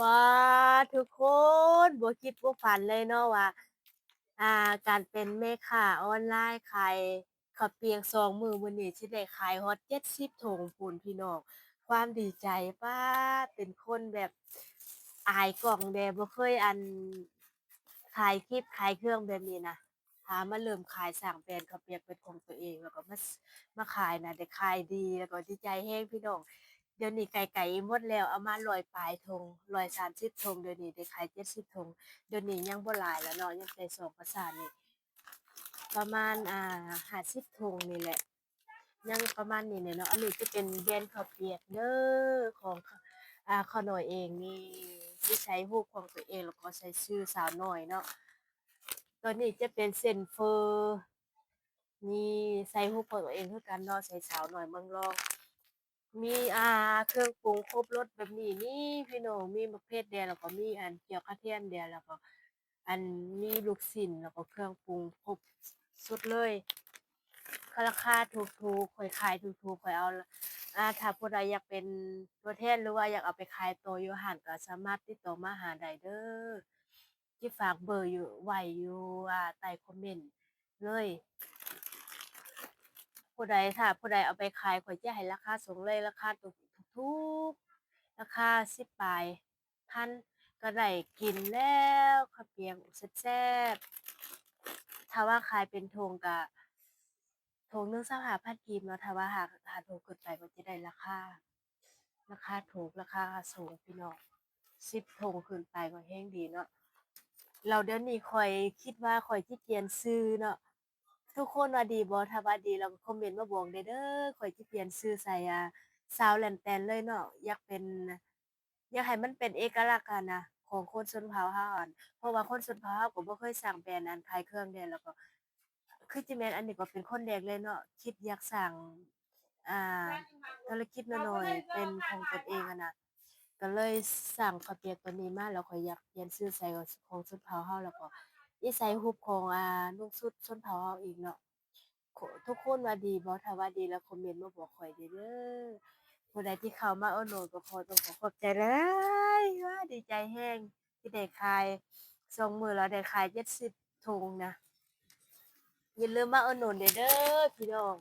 ว้าทุกคนบ่คิดบ่ฝันเลยเนาะว่าการเป็นแม่ค้าออนไลน์ขายข้าวเปียก2มื้อมื้อนี้สิได้ขายฮอด70ถุงพู้นพี่น้องความดีใจป๊าเป็นคนแบบอายกล้องแหน่บ่เคยถ่ายคลิปขายเครื่องแบบนี้นะหามาเริ่มขายสร้างแบรนด์ข้าวเปียกเป็นของตัวเองแล้วก็มาขายน่ะได้ขายดีแล้วก็ดีใจแรงพี่น้อง เดี๋ยวนี้ไก่หมดแล้วเอามา100ปลายถุง130ถุงเดี๋ยวนี้ได้ขาย70ถุงเดี๋ยวนี้ยังบ่หลายแล้วเนาะยังใส่ซองประสานนี่ประมาณ50ถุงนี่แหละยังประมาณนี้เนี่ยเนาะอันนี้จะเป็นแบรนด์ข้าวเปียกเด้อของข้าวน้อยเองนี่ที่ใช้รูปของตัวเองแล้วก็ใช้ชื่อสาวน้อยเนาะตัวนี้จะเป็นเส้นเฟอร์นี่ใส่รูปของตัวเองคือกันเนาะใส่สาวน้อยเมืองรอง มีเครื่องปรุงครบรสแบบนี้นี่พี่น้องมีมะเขือแดงแล้วก็มีเจียวกระเทียมแดงแล้วก็มีลูกชิ้นแล้วก็เครื่องปรุงครบสุดเลยก็ราคาถูกๆข้อยขายถูกๆข้อยเอาถ้าผู้ใดอยากเป็นตัวแทนหรือว่าอยากเอาไปขายต่ออยู่ห้านก็สามารถติดต่อมาหาได้เด้อจิฝากเบอร์อยู่ไว้อยู่ใต้คอมเมนต์เลยถ้าผู้ใดเอาไปขายข้อยจะให้ราคาสูงเลยราคาถูกๆ ราคา10ปลายพันก็ได้กินแล้วข้าวเปียกแซ่บๆถ้าว่าขายเป็นถุงก็ถุงหนึ่ง25,000กีบเนาะถ้าว่าหาถุงขึ้นไปก็จะได้ราคาถูกราคาสูงพี่น้อง10ถุงขึ้นไปก็แฮงดีเนาะแล้วเดี๋ยวนี้ข้อยคิดว่าข้อยสิเปลี่ยนชื่อเนาะทุกคนว่าดีบ่ถ้าว่าดีแล้วก็คอมเมนต์มาบอกได้เด้อข้อยสิเปลี่ยนชื่อใส่สาวแหลมแตนเลยเนาะอยากให้มันเป็นเอกลักษณ์อะนะของคนชนเผ่าเราเพราะว่าคนชนเผ่าเราก็บ่เคยสร้างแบรนด์ขายเครื่องแดนแล้วก็คือจิแม่นอันนี้ก็เป็นคนแรกเลยเนาะคิดอยากสร้างอ่าธุรกิจน้อยๆเป็นของตนเองอะนะก็เลยสร้างข้าวเปียกตัวนี้มาแล้วข้อยอยากเปลี่ยนชื่อใส่ของชนเผ่าเราแล้วก็สิใส่รูปของนุ่งชุดชนเผ่าเราอีกเนาะทุกคนว่าดีบ่ถ้าว่าดีแล้วคอมเมนต์มาบอกข้อยได้เด้อ ผู้ใดที่เข้ามาอุดหนุนก็ต้องขอขอบใจหลายดีใจแรงที่ได้ขายส่งมื้อละได้ขาย70ถุงนะอย่าลืมมาอุดหนุนเด้อพี่น้อง